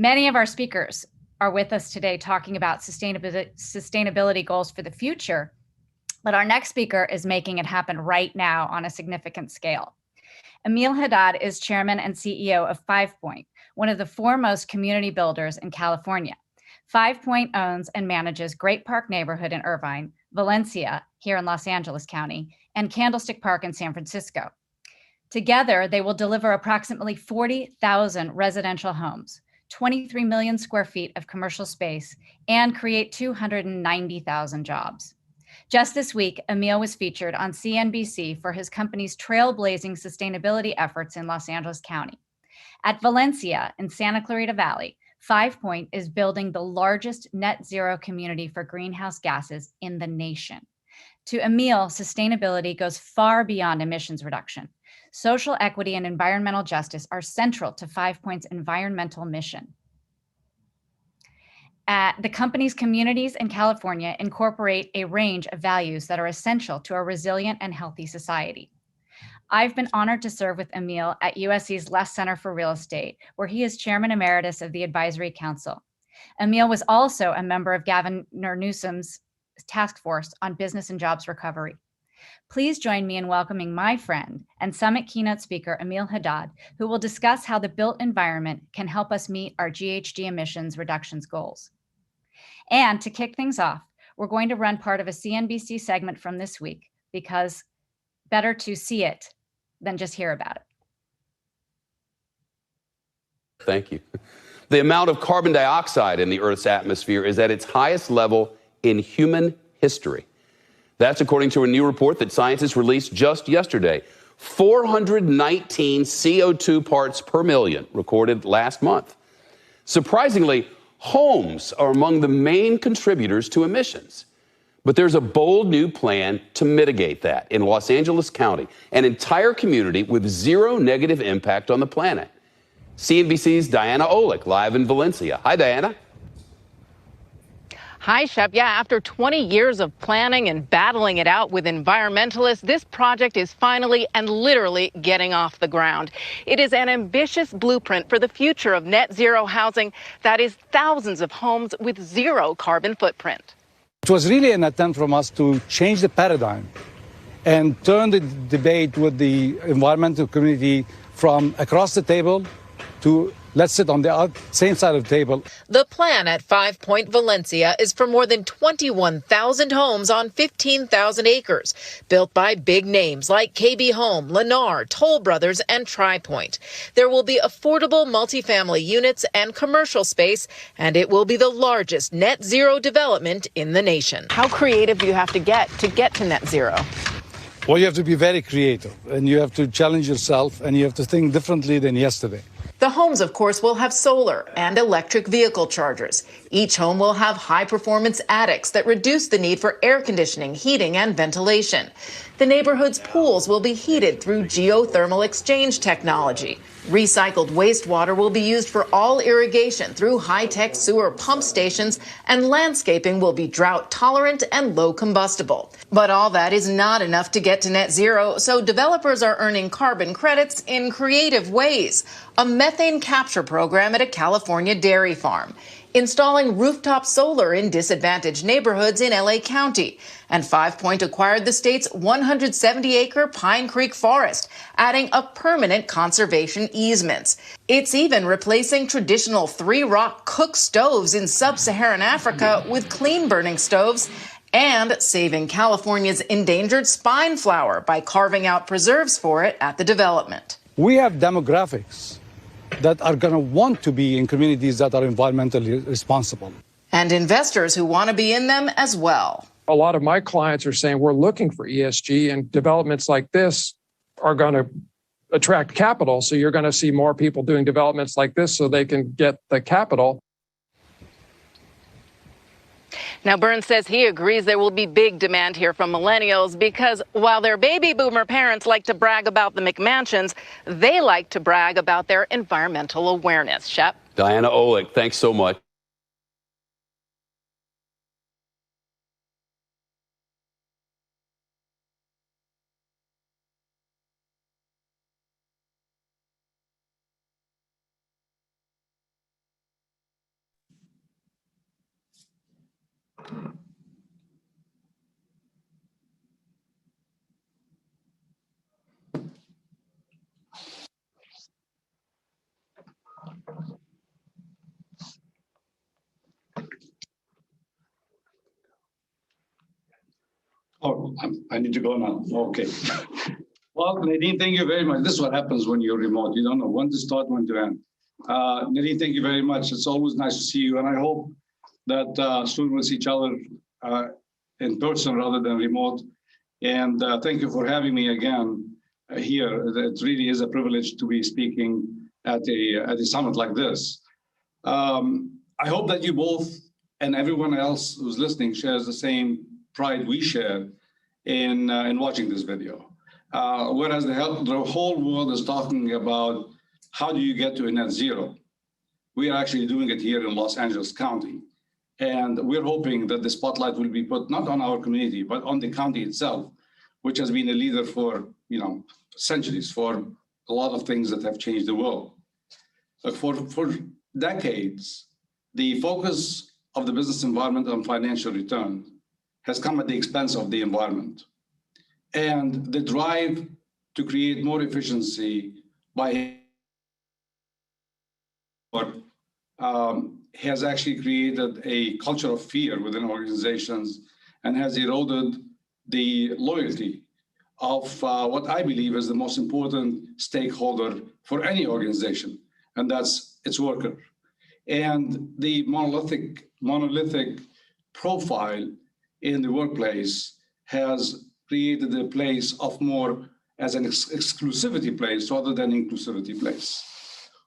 Many of our speakers are with us today talking about sustainability goals for the future, but our next speaker is making it happen right now on a significant scale. Emile Haddad is chairman and CEO of FivePoint, one of the foremost community builders in California. FivePoint owns and manages Great Park neighborhood in Irvine, Valencia here in Los Angeles County, and Candlestick Park in San Francisco. Together, they will deliver approximately 40,000 residential homes, 23 million square feet of commercial space, and create 290,000 jobs. Just this week, Emile was featured on CNBC for his company's trailblazing sustainability efforts in Los Angeles County. At Valencia in Santa Clarita Valley, FivePoint is building the largest net zero community for greenhouse gases in the nation. To Emile, sustainability goes far beyond emissions reduction. Social equity and environmental justice are central to FivePoint's environmental mission. The company's communities in California incorporate a range of values that are essential to a resilient and healthy society. I've been honored to serve with Emile at USC's Less Center for Real Estate, where he is chairman emeritus of the Advisory Council. Emile was also a member of Governor Newsom's task force on business and jobs recovery. Please join me in welcoming my friend and Summit keynote speaker, Emile Haddad, who will discuss how the built environment can help us meet our GHG emissions reductions goals. And to kick things off, we're going to run part of a CNBC segment from this week because better to see it than just hear about it. Thank you. The amount of carbon dioxide in the Earth's atmosphere is at its highest level in human history. That's according to a new report that scientists released just yesterday. 419 CO2 parts per million recorded last month. Surprisingly, homes are among the main contributors to emissions. But there's a bold new plan to mitigate that in Los Angeles County, an entire community with zero negative impact on the planet. CNBC's Diana Olick, live in Valencia. Hi, Diana. Hi, Shep. Yeah, after 20 years of planning and battling it out with environmentalists, this project is finally and literally getting off the ground. It is an ambitious blueprint for the future of net zero housing that is thousands of homes with zero carbon footprint. It was really an attempt from us to change the paradigm and turn the debate with the environmental community from across the table to let's sit on the same side of the table. The plan at FivePoint Valencia is for more than 21,000 homes on 15,000 acres, built by big names like KB Home, Lennar, Toll Brothers, and TriPoint. There will be affordable multifamily units and commercial space, and it will be the largest net zero development in the nation. How creative do you have to get to net zero? Well, you have to be very creative, and you have to challenge yourself, and you have to think differently than yesterday. The homes, of course, will have solar and electric vehicle chargers. Each home will have high-performance attics that reduce the need for air conditioning, heating, and ventilation. The neighborhood's pools will be heated through geothermal exchange technology. Recycled wastewater will be used for all irrigation through high-tech sewer pump stations, and landscaping will be drought-tolerant and low-combustible. But all that is not enough to get to net zero, so developers are earning carbon credits in creative ways. A methane capture program at a California dairy farm, installing rooftop solar in disadvantaged neighborhoods in LA County, and FivePoint acquired the state's 170-acre Pine Creek forest, adding a permanent conservation easements. It's even replacing traditional three-rock cook stoves in sub-Saharan Africa with clean-burning stoves, and saving California's endangered spine flower by carving out preserves for it at the development. We have demographics that are going to want to be in communities that are environmentally responsible. And investors who want to be in them as well. A lot of my clients are saying we're looking for ESG, and developments like this are going to attract capital. So you're going to see more people doing developments like this so they can get the capital. Now, Burns says he agrees there will be big demand here from millennials because while their baby boomer parents like to brag about the McMansions, they like to brag about their environmental awareness. Shep? Diana Olick, thanks so much. Oh, I need to go now. Okay. Well, Nadine, thank you very much. This is what happens when you're remote. You don't know when to start, when to end. Nadine, thank you very much. It's always nice to see you. And I hope that soon we'll see each other in person rather than remote. And thank you for having me again here. It really is a privilege to be speaking at a summit like this. I hope that you both and everyone else who's listening shares the same pride we share in watching this video. Whereas the whole world is talking about how do you get to a net zero, we are actually doing it here in Los Angeles County. And we're hoping that the spotlight will be put not on our community, but on the county itself, which has been a leader for centuries, for a lot of things that have changed the world. But for decades, the focus of the business environment on financial return has come at the expense of the environment. And the drive to create more efficiency by has actually created a culture of fear within organizations and has eroded the loyalty of what I believe is the most important stakeholder for any organization, and that's its worker. And the monolithic profile in the workplace has created a place of more as an exclusivity place rather than inclusivity place.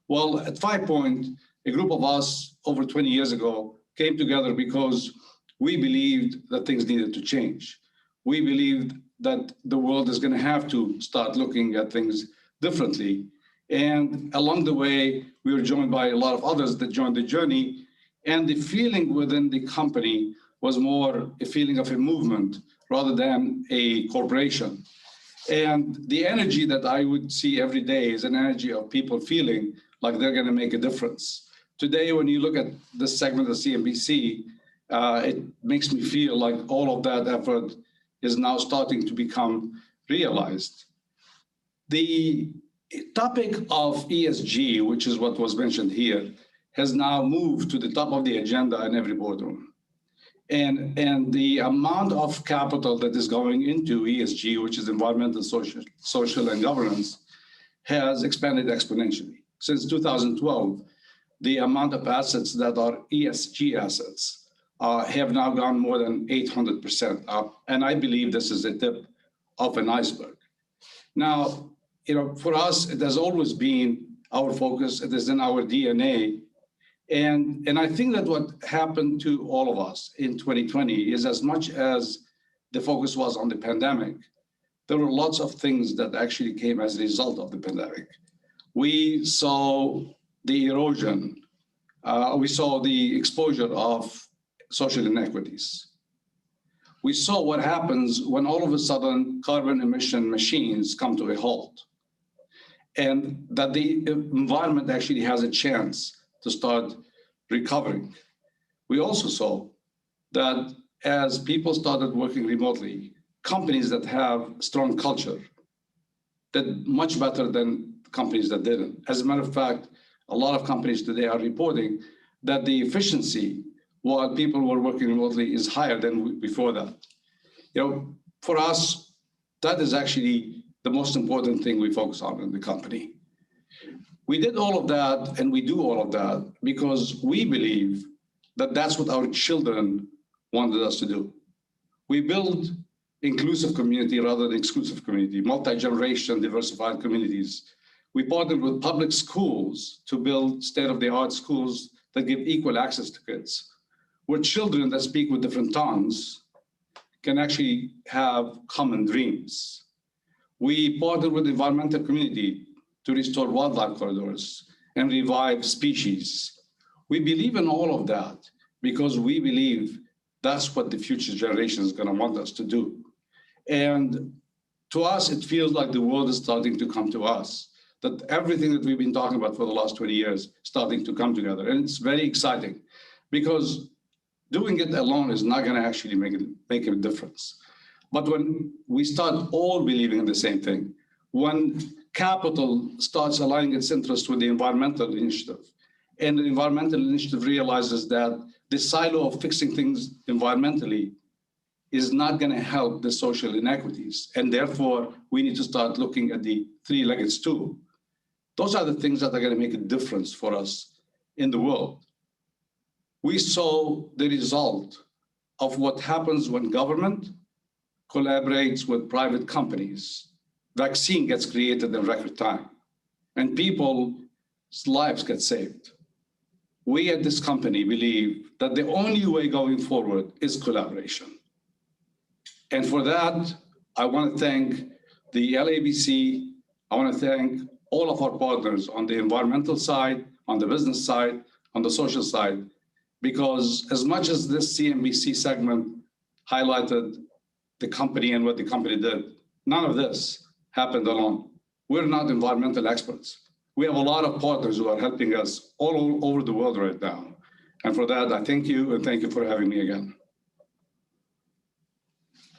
Well, at FivePoint, a group of us over 20 years ago came together because we believed that things needed to change. We believed that the world is going to have to start looking at things differently. And along the way, we were joined by a lot of others that joined the journey. And the feeling within the company was more a feeling of a movement rather than a corporation. And the energy that I would see every day is an energy of people feeling like they're going to make a difference. Today, when you look at this segment of CNBC, it makes me feel like all of that effort is now starting to become realized. The topic of ESG, which is what was mentioned here, has now moved to the top of the agenda in every boardroom. And the amount of capital that is going into ESG, which is environmental, social, and governance, has expanded exponentially. Since 2012, the amount of assets that are ESG assets have now gone more than 800% up. And I believe this is the tip of an iceberg. Now, for us, it has always been our focus. It is in our DNA. And I think that what happened to all of us in 2020 is, as much as the focus was on the pandemic, there were lots of things that actually came as a result of the pandemic. We saw the erosion. We saw the exposure of social inequities. We saw what happens when all of a sudden carbon emission machines come to a halt, and that the environment actually has a chance to start recovering. We also saw that as people started working remotely, companies that have strong culture did much better than companies that didn't. As a matter of fact, a lot of companies today are reporting that the efficiency while people were working remotely is higher than before that. For us, that is actually the most important thing we focus on in the company. We did all of that, and we do all of that because we believe that that's what our children wanted us to do. We build inclusive community rather than exclusive community, multi-generation, diversified communities. We partnered with public schools to build state-of-the-art schools that give equal access to kids, where children that speak with different tongues can actually have common dreams. We partnered with the environmental community to restore wildlife corridors and revive species. We believe in all of that because we believe that's what the future generation is going to want us to do. And to us, it feels like the world is starting to come to us, that everything that we've been talking about for the last 20 years starting to come together. And it's very exciting because doing it alone is not going to actually make a difference. But when we start all believing in the same thing, when capital starts aligning its interests with the environmental initiative, and the environmental initiative realizes that the silo of fixing things environmentally is not going to help the social inequities. And therefore, we need to start looking at the three-legged stool. Those are the things that are going to make a difference for us in the world. We saw the result of what happens when government collaborates with private companies. Vaccine gets created in record time, and people's lives get saved. We at this company believe that the only way going forward is collaboration. And for that, I want to thank the LABC. I want to thank all of our partners on the environmental side, on the business side, on the social side, because as much as this CNBC segment highlighted the company and what the company did, none of this happened alone. We're not environmental experts. We have a lot of partners who are helping us all over the world right now. And for that, I thank you, and thank you for having me again.